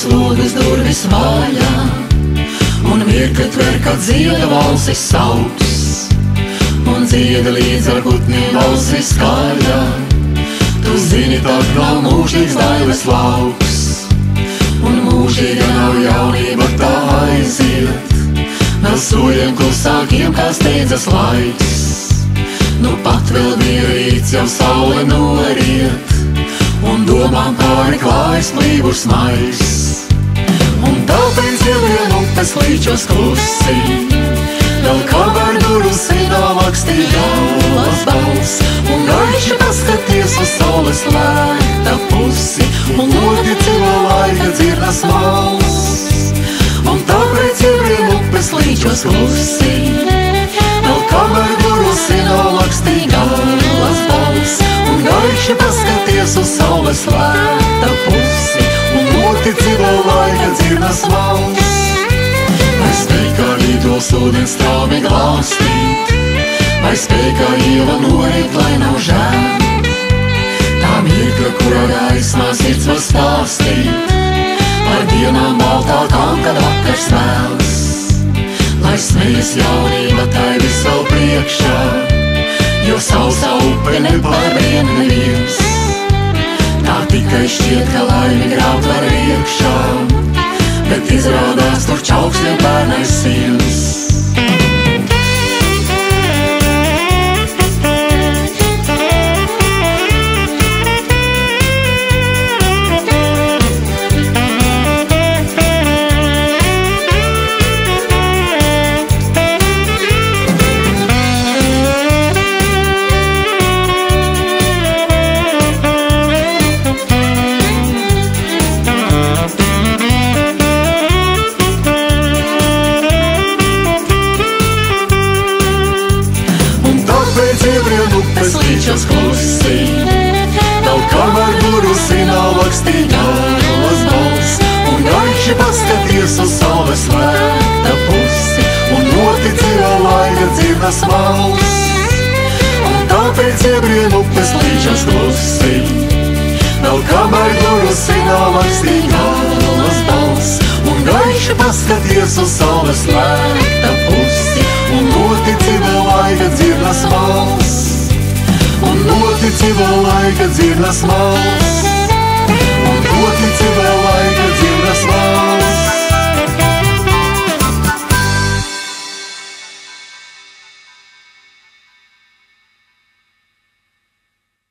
Ielas logas durvis vaļā, un mirkli tver, kad dzieda valsis sauks, un dzieda līdz ar putniem valsis skaļā. Tu zini, tad nav mūžīgs dailes lauks, un mūžīga nav jaunība, tā aiziet. Vēl soļiem klusākiem, kā steidzas laiks. Nu pat vēl bija rīts, jau saule noriet, un domām pāri klājas plīvurs mairs. Un tāpēc ielien upes līčos klusi, vēl kamēr duru sinā lakstī galvas balss, un gaiši paskaties uz saules lēkta pusi, un notici vēl laika dzirdas valsts. Un tāpēc ielien upes līčos klusi, vēl kamēr duru sinā lakstī galvas balss, un gaiši paskaties uz saules lēkta pusi, un notici vēl laika dzirdas valsts. Vai spēj kā līdos ūdens straumi glāstīt, vai spēj kā iela norit, lai nav žēl. Tā mirkļa, kurā gaismā sirds var stāstīt par dienām baltākām, kad vakars vēls. Lai smejas jaunība tai vis vēl priekšā, jo sausā upe nepārbrien neviens. Tā tikai šķiet, ka laimi graut var iekšā, bet izrādās tur čauksniem pērnais sienas. Upes līčos klusi, vēl kamēr duru sinā lakstī galvas balss, un gaiši paskaties uz saules lēkta pusi, un notici vēl laika dzirdas valsts. Un tāpēc iebrien upes līčos klusi, vēl kamēr duru sinā lakstī galvas balss, un gaiši paskaties uz saules lēkta pusi, un notici vēl laika dzirdas valsts. Un notici vēl laika dzirdas valsts.